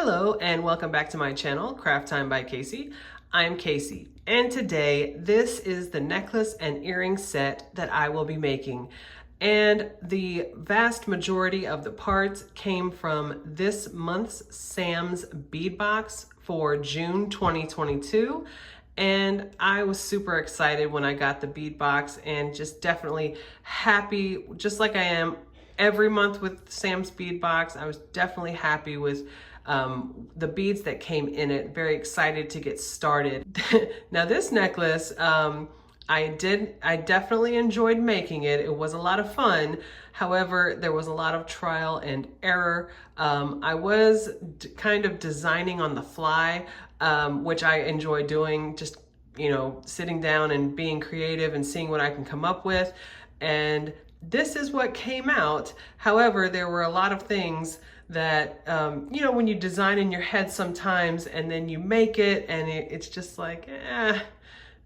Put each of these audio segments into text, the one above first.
Hello and welcome back to my channel, Craft Time by Casey. I'm Casey, and today this is the necklace and earring set that I will be making. And the vast majority of the parts came from this month's Sam's bead box for June 2022. And I was super excited when I got the bead box and just definitely happy, just like I am every month with Sam's bead box. I was definitely happy with the beads that came in it. Very excited to get started. Now this necklace, I definitely enjoyed making it. It was a lot of fun. However, there was a lot of trial and error. I was kind of designing on the fly, which I enjoy doing, just, sitting down and being creative and seeing what I can come up with. And this is what came out. However, there were a lot of things that, when you design in your head sometimes and then you make it and it's just like,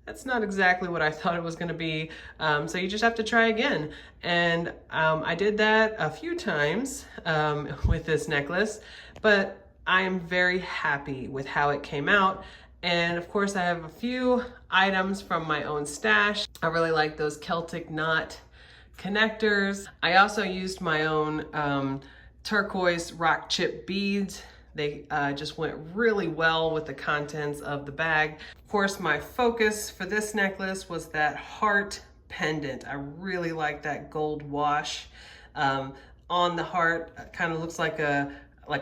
that's not exactly what I thought it was going to be. So you just have to try again. And I did that a few times with this necklace, but I am very happy with how it came out. And of course I have a few items from my own stash. I really like those Celtic knot connectors. I also used my own turquoise rock chip beads. They just went really well with the contents of the bag. Of course, my focus for this necklace was that heart pendant. I really like that gold wash on the heart. Kind of looks like a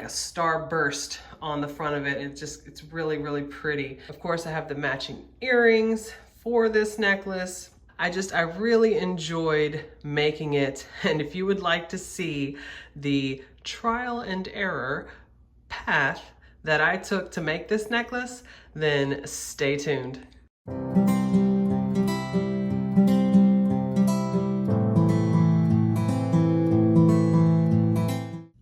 star burst on the front of it. It's really, really pretty. Of course, I have the matching earrings for this necklace. I really enjoyed making it. And if you would like to see the trial and error path that I took to make this necklace, then stay tuned.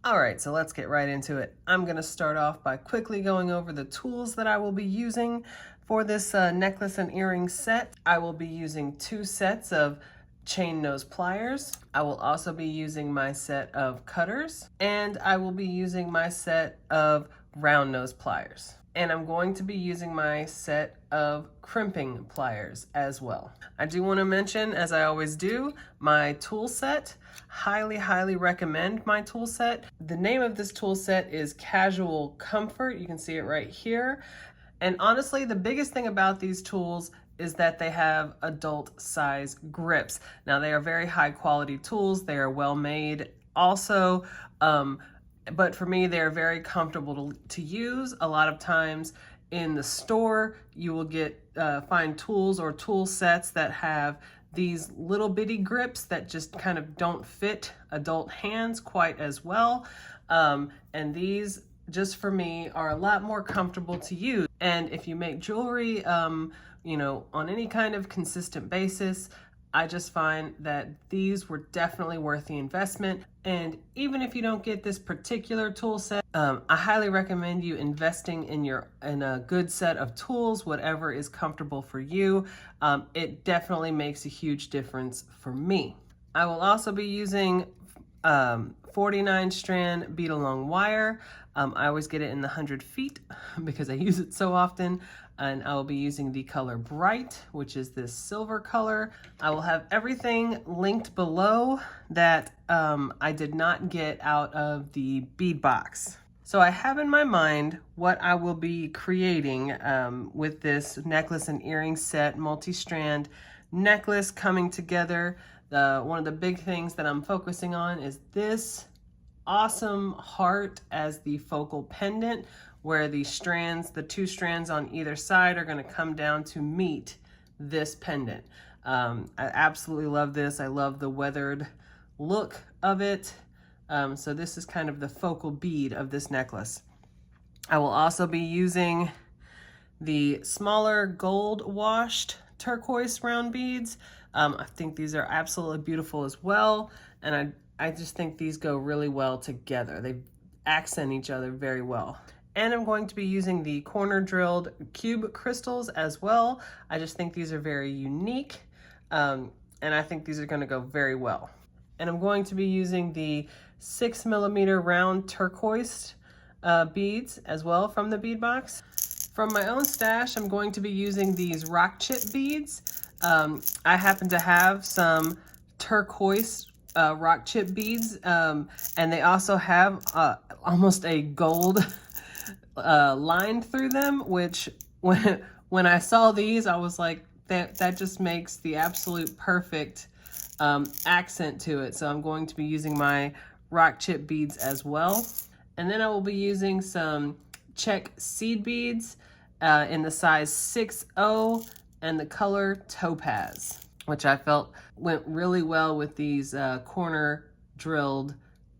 All right, so let's get right into it. I'm gonna start off by quickly going over the tools that I will be using for this necklace and earring set. I will be using 2 sets of chain nose pliers. I will also be using my set of cutters, and I will be using my set of round nose pliers. And I'm going to be using my set of crimping pliers as well. I do want to mention, as I always do, my tool set. Highly recommend my tool set. The name of this tool set is Casual Comfort. You can see it right here. And honestly, the biggest thing about these tools is that they have adult size grips. Now they are very high quality tools. They are well made also, but for me, they're very comfortable to use. A lot of times in the store, you will find tools or tool sets that have these little bitty grips that just kind of don't fit adult hands quite as well. And these, just for me, are a lot more comfortable to use. And if you make jewelry, on any kind of consistent basis, I just find that these were definitely worth the investment. And even if you don't get this particular tool set, I highly recommend you investing in a good set of tools, whatever is comfortable for you. It definitely makes a huge difference for me. I will also be using 49 strand bead along wire. I always get it in the 100 feet because I use it so often. And I will be using the color Bright, which is this silver color. I will have everything linked below that I did not get out of the bead box. So I have in my mind what I will be creating with this necklace and earring set, multi-strand necklace coming together. One of the big things that I'm focusing on is this awesome heart as the focal pendant, where the 2 strands on either side are going to come down to meet this pendant. I absolutely love this. I love the weathered look of it. So this is kind of the focal bead of this necklace. I will also be using the smaller gold washed turquoise round beads. I think these are absolutely beautiful as well. And I just think these go really well together. They accent each other very well. And I'm going to be using the corner drilled cube crystals as well. I just think these are very unique, and I think these are going to go very well. And I'm going to be using the 6mm round turquoise beads as well from the bead box. From my own stash, I'm going to be using these rock chip beads. I happen to have some turquoise rock chip beads, and they also have almost a gold line through them, which when I saw these, I was like, that just makes the absolute perfect accent to it. So I'm going to be using my rock chip beads as well. And then I will be using some Czech seed beads in the size 6-0 and the color topaz, which I felt went really well with these corner drilled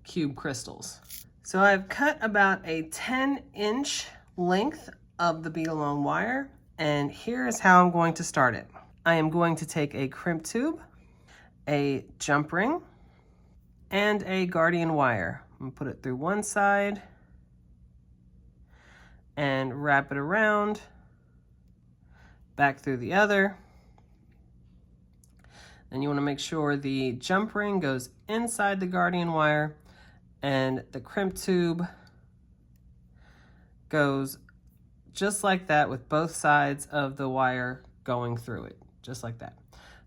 cube crystals. So I've cut about a 10-inch length of the bead along wire, and here is how I'm going to start it. I am going to take a crimp tube, a jump ring, and a guardian wire. I'm gonna put it through one side and wrap it around, back through the other. Then you want to make sure the jump ring goes inside the guardian wire and the crimp tube goes just like that with both sides of the wire going through it, just like that.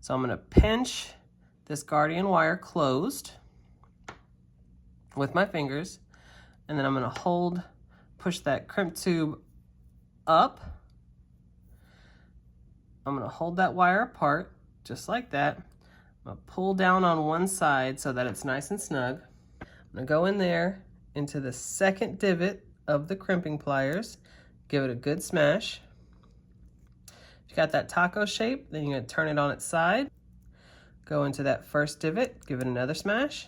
So I'm going to pinch this guardian wire closed with my fingers, and then I'm going to push that crimp tube up. I'm going to hold that wire apart just like that. I'm going to pull down on one side so that it's nice and snug. I'm going to go in there into the second divot of the crimping pliers, give it a good smash. If you got that taco shape, then you're going to turn it on its side. Go into that first divot, give it another smash.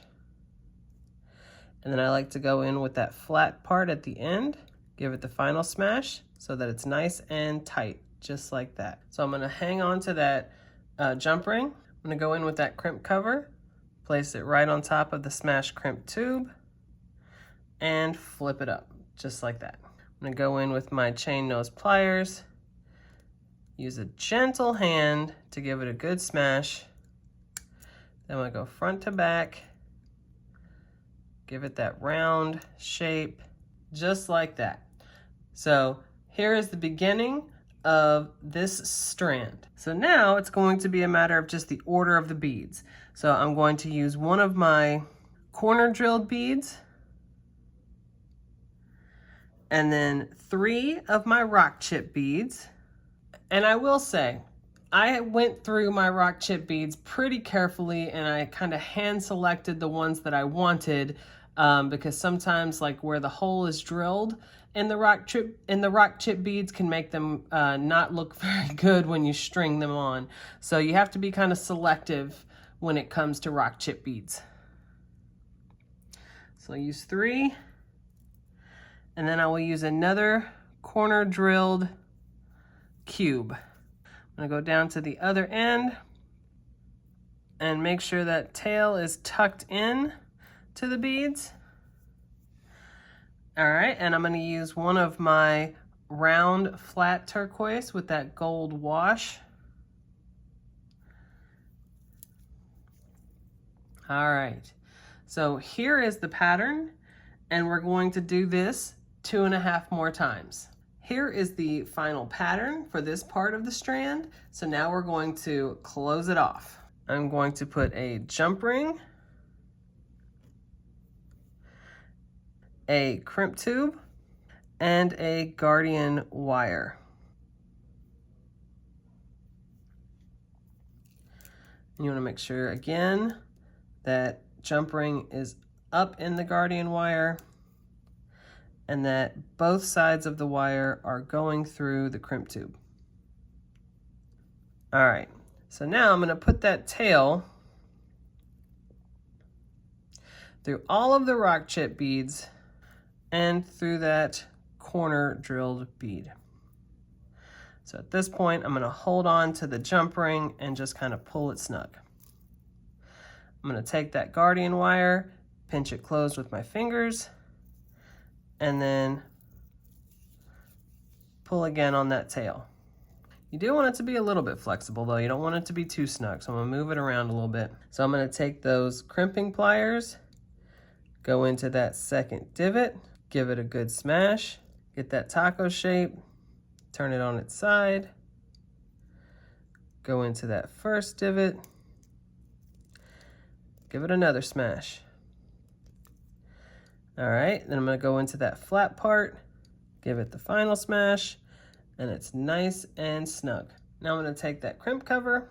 And then I like to go in with that flat part at the end, give it the final smash so that it's nice and tight, just like that. So I'm going to hang on to that jump ring. I'm going to go in with that crimp cover, place it right on top of the smashed crimp tube, and flip it up, just like that. I'm going to go in with my chain nose pliers, use a gentle hand to give it a good smash. Then I'm going to go front to back, give it that round shape, just like that. So here is the beginning of this strand. So now it's going to be a matter of just the order of the beads. So I'm going to use one of my corner drilled beads, and then 3 of my rock chip beads. And I will say, I went through my rock chip beads pretty carefully, and I kind of hand selected the ones that I wanted, because sometimes, like where the hole is drilled in the rock chip beads can make them not look very good when you string them on. So you have to be kind of selective when it comes to rock chip beads. So I use 3, and then I will use another corner drilled cube. I'm going to go down to the other end and make sure that tail is tucked in to the beads. All right, and I'm going to use one of my round flat turquoise with that gold wash. All right, so here is the pattern, and we're going to do this 2.5 more times. Here is the final pattern for this part of the strand. So now we're going to close it off. I'm going to put a jump ring, a crimp tube, and a guardian wire. And you want to make sure again that jump ring is up in the guardian wire, and that both sides of the wire are going through the crimp tube. All right, so now I'm going to put that tail through all of the rock chip beads and through that corner drilled bead. So at this point, I'm going to hold on to the jump ring and just kind of pull it snug. I'm going to take that guardian wire, pinch it closed with my fingers, and then pull again on that tail. You do want it to be a little bit flexible though. You don't want it to be too snug. So I'm gonna move it around a little bit. So I'm gonna take those crimping pliers, go into that second divot, Give it a good smash. Get that taco shape. Turn it on its side. Go into that first divot. Give it another smash. All right, then I'm gonna go into that flat part, give it the final smash, and it's nice and snug. Now I'm gonna take that crimp cover,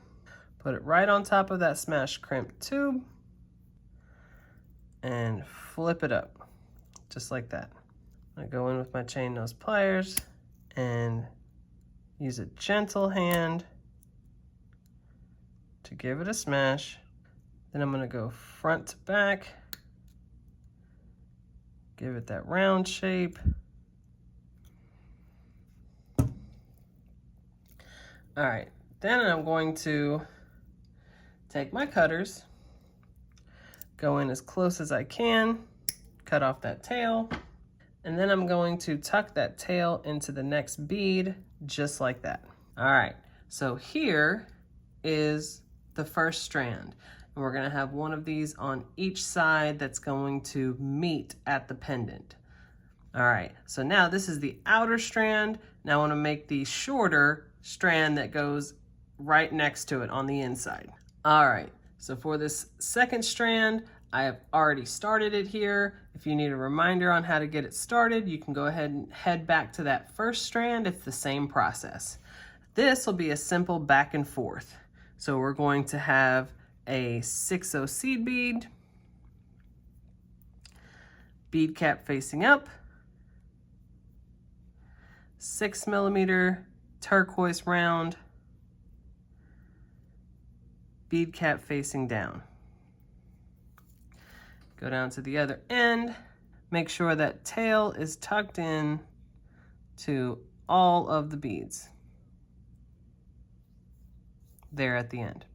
put it right on top of that smashed crimp tube, and flip it up, just like that. I go in with my chain nose pliers and use a gentle hand to give it a smash. Then I'm gonna go front to back, give it that round shape. All right, then I'm going to take my cutters, go in as close as I can, cut off that tail, and then I'm going to tuck that tail into the next bead, just like that. All right, so here is the first strand. And we're gonna have one of these on each side that's going to meet at the pendant. All right, so now this is the outer strand. Now I wanna make the shorter strand that goes right next to it on the inside. All right, so for this second strand, I have already started it here. If you need a reminder on how to get it started, you can go ahead and head back to that first strand. It's the same process. This will be a simple back and forth. So we're going to have a 6/0 seed bead, bead cap facing up, 6mm turquoise round, bead cap facing down. Go down to the other end, make sure that tail is tucked in to all of the beads there at the end.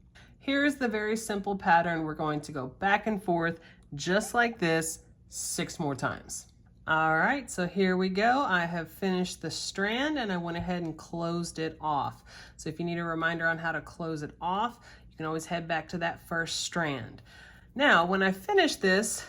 Here's the very simple pattern. We're going to go back and forth just like this 6 more times. All right, so here we go. I have finished the strand and I went ahead and closed it off. So if you need a reminder on how to close it off, you can always head back to that first strand. Now, when I finished this,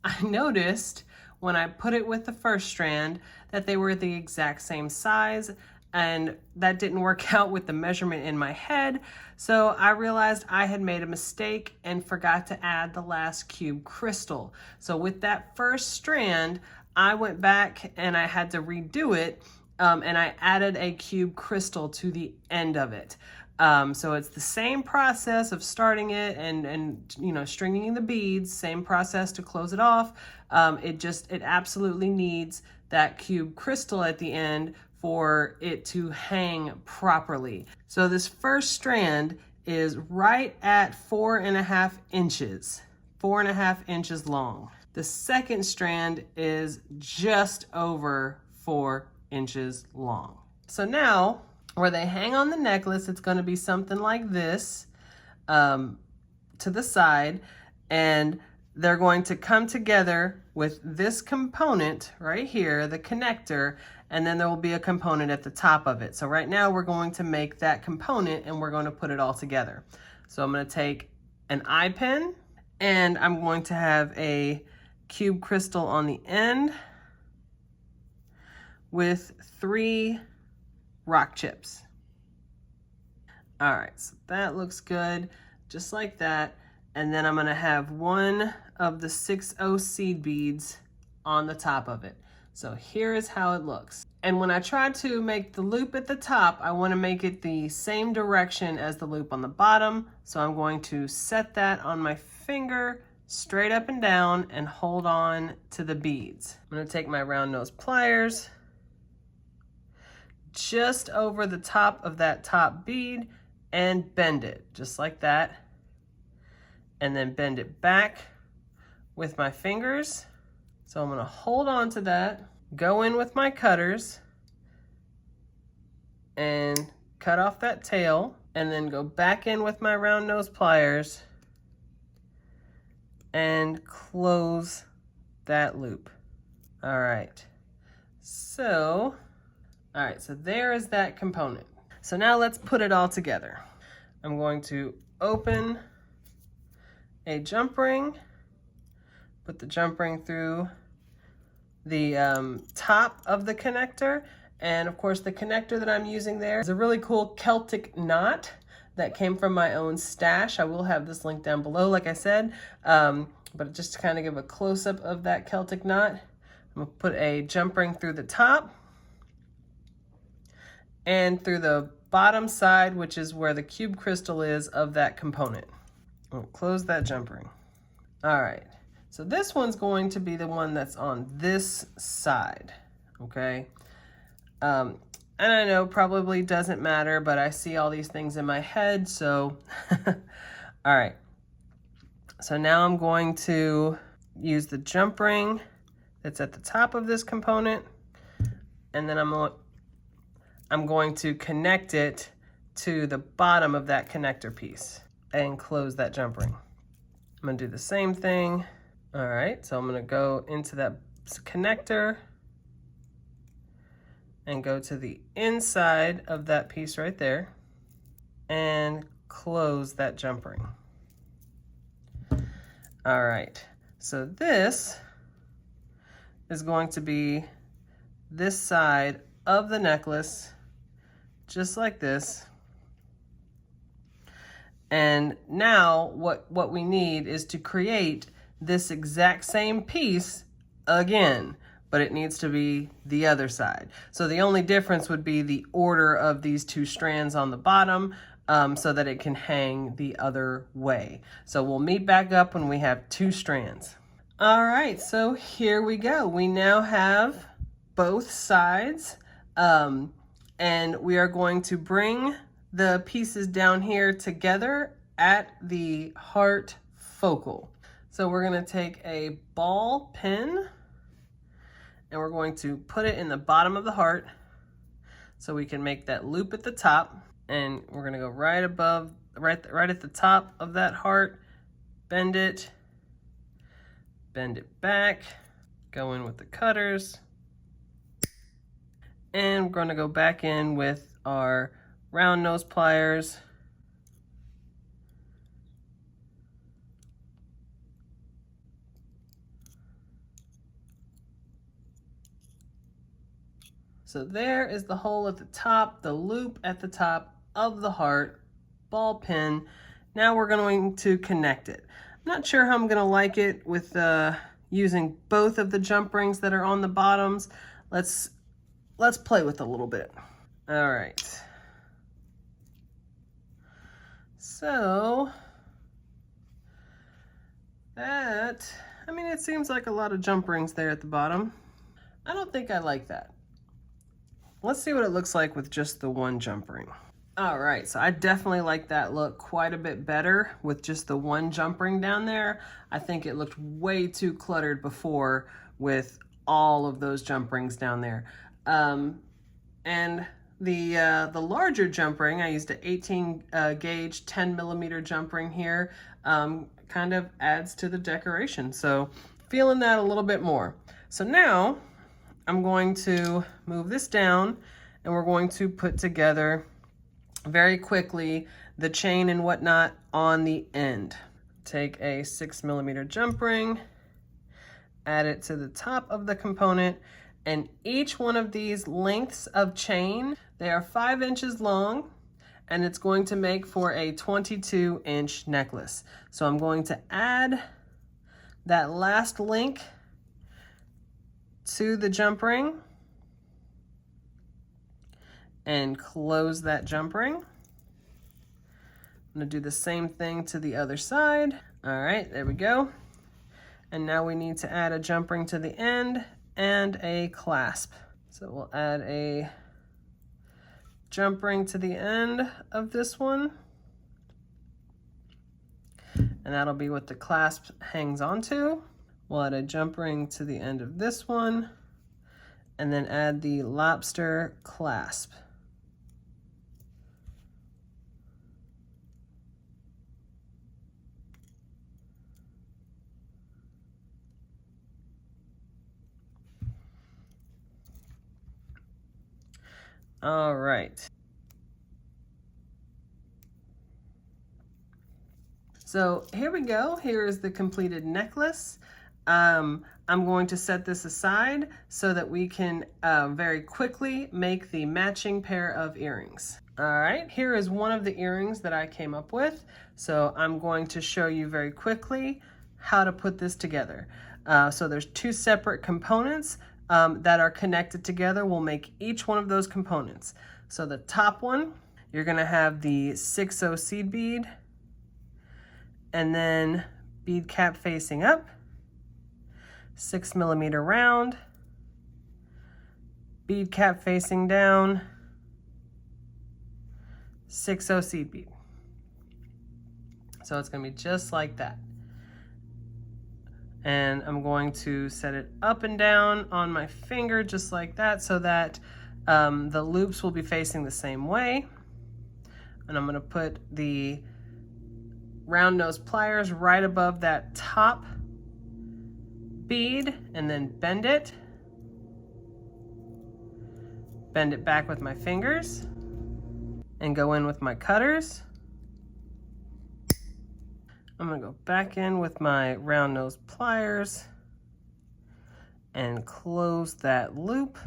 I noticed when I put it with the first strand that they were the exact same size, and that didn't work out with the measurement in my head. So I realized I had made a mistake and forgot to add the last cube crystal. So with that first strand, I went back and I had to redo it, and I added a cube crystal to the end of it. So it's the same process of starting it and you know, stringing the beads, same process to close it off. It absolutely needs that cube crystal at the end for it to hang properly. So this first strand is right at 4.5 inches, 4.5 inches long. The second strand is just over 4 inches long. So now, where they hang on the necklace, it's going to be something like this to the side, and they're going to come together with this component right here, the connector, and then there will be a component at the top of it. So right now we're going to make that component and we're going to put it all together. So I'm going to take an eye pin and I'm going to have a cube crystal on the end with 3 rock chips. All right, so that looks good, just like that. And then I'm gonna have one of the 6/0 seed beads on the top of it. So here is how it looks. And when I try to make the loop at the top, I wanna make it the same direction as the loop on the bottom. So I'm going to set that on my finger, straight up and down, and hold on to the beads. I'm gonna take my round nose pliers, just over the top of that top bead, and bend it, just like that. And then bend it back with my fingers. So I'm gonna hold on to that, go in with my cutters, and cut off that tail, and then go back in with my round nose pliers and close that loop. All right, so there is that component. So now let's put it all together. I'm going to open a jump ring, put the jump ring through the top of the connector. And of course the connector that I'm using there is a really cool Celtic knot that came from my own stash. I will have this link down below, like I said, but just to kind of give a close-up of that Celtic knot, I'm gonna put a jump ring through the top and through the bottom side, which is where the cube crystal is of that component. I'll close that jump ring. All right, so this one's going to be the one that's on this side, okay? And I know probably doesn't matter, but I see all these things in my head, so all right. So now I'm going to use the jump ring that's at the top of this component, and then I'm going to connect it to the bottom of that connector piece and close that jump ring. I'm gonna do the same thing. All right, so I'm gonna go into that connector and go to the inside of that piece right there and close that jump ring. All right, so this is going to be this side of the necklace, just like this. And now what we need is to create this exact same piece again, but it needs to be the other side. So the only difference would be the order of these two strands on the bottom, so that it can hang the other way. So we'll meet back up when we have two strands. All right, so here we go. We now have both sides, and we are going to bring the pieces down here together at the heart focal. So we're gonna take a ball pin and we're going to put it in the bottom of the heart so we can make that loop at the top. And we're gonna go right above, right at the top of that heart, bend it back, go in with the cutters, and we're gonna go back in with our round nose pliers. So there is the hole at the top, the loop at the top of the heart, ball pin. Now we're going to connect it. I'm not sure how I'm gonna like it with using both of the jump rings that are on the bottoms. Let's play with it a little bit. All right. So that, I mean, it seems like a lot of jump rings there at the bottom. I don't think I like that. Let's see what it looks like with just the one jump ring. All right, so I definitely like that look quite a bit better with just the one jump ring down there. I think it looked way too cluttered before with all of those jump rings down there. And the larger jump ring, I used an 18 gauge 10 millimeter jump ring here, kind of adds to the decoration. So feeling that a little bit more. So now I'm going to move this down and we're going to put together very quickly the chain and whatnot on the end. Take a 6 millimeter jump ring, add it to the top of the component, and each one of these lengths of chain, they are 5 inches long, and it's going to make for a 22-inch necklace. So I'm going to add that last link to the jump ring and close that jump ring. I'm gonna do the same thing to the other side. All right, there we go. And now we need to add a jump ring to the end and a clasp. So we'll add a jump ring to the end of this one. And that'll be what the clasp hangs onto. We'll add a jump ring to the end of this one and then add the lobster clasp. All right. So here we go. Here is the completed necklace. I'm going to set this aside so that we can very quickly make the matching pair of earrings. All right, here is one of the earrings that I came up with. So I'm going to show you very quickly how to put this together. So there's two separate components that are connected together. We'll make each one of those components. So the top one, you're gonna have the 6/0 seed bead, and then bead cap facing up, 6mm round, bead cap facing down, 6/0 seed bead. So it's going to be just like that. And I'm going to set it up and down on my finger just like that so that the loops will be facing the same way. And I'm going to put the round nose pliers right above that top bead and then bend it back with my fingers and go in with my cutters. I'm gonna go back in with my round nose pliers and close that loop.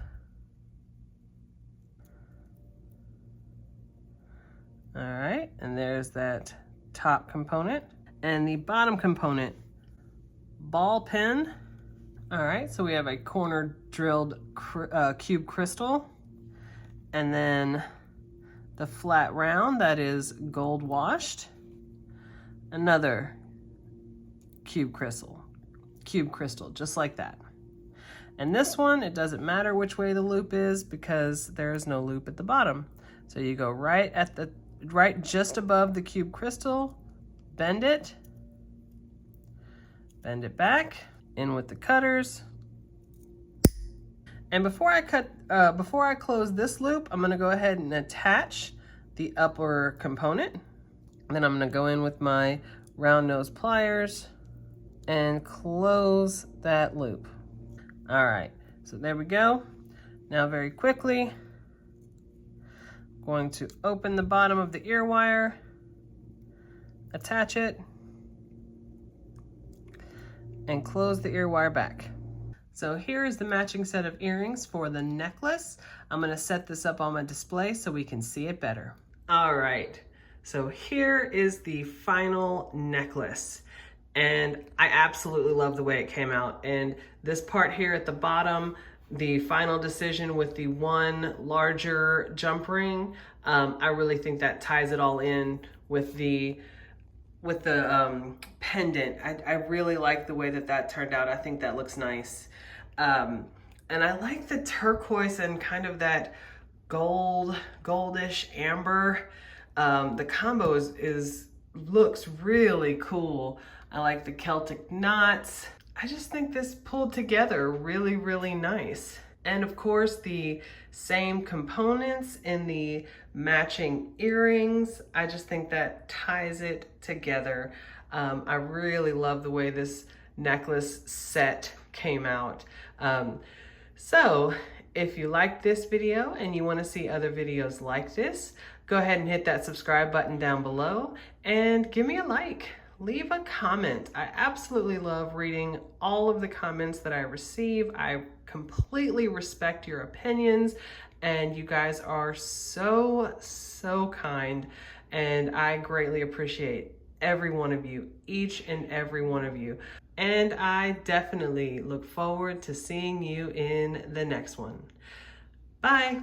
All right, and there's that top component. And the bottom component, ball pin. All right, so we have a corner drilled cube crystal, and then the flat round that is gold washed, another cube crystal, just like that. And this one, it doesn't matter which way the loop is because there is no loop at the bottom. So you go right just above the cube crystal, bend it back, in with the cutters. And before I close this loop, I'm gonna go ahead and attach the upper component. And then I'm gonna go in with my round nose pliers and close that loop. All right, so there we go. Now very quickly, I'm going to open the bottom of the ear wire, attach it, and close the ear wire back. So here is the matching set of earrings for the necklace. I'm gonna set this up on my display so we can see it better. All right, so here is the final necklace. And I absolutely love the way it came out. And this part here at the bottom, the final decision with the one larger jump ring, I really think that ties it all in with the pendant. I really like the way that turned out. I think that looks nice. And I like the turquoise and kind of that goldish amber. The combo looks really cool. I like the Celtic knots. I just think this pulled together really, really nice. And of course, the same components in the matching earrings. I just think that ties it together. I really love the way this necklace set came out. So if you like this video and you want to see other videos like this, go ahead and hit that subscribe button down below and give me a like. Leave a comment. I absolutely love reading all of the comments that I receive. I completely respect your opinions, and you guys are so kind, and I greatly appreciate every one of you, each and every one of you. And I definitely look forward to seeing you in the next one. Bye.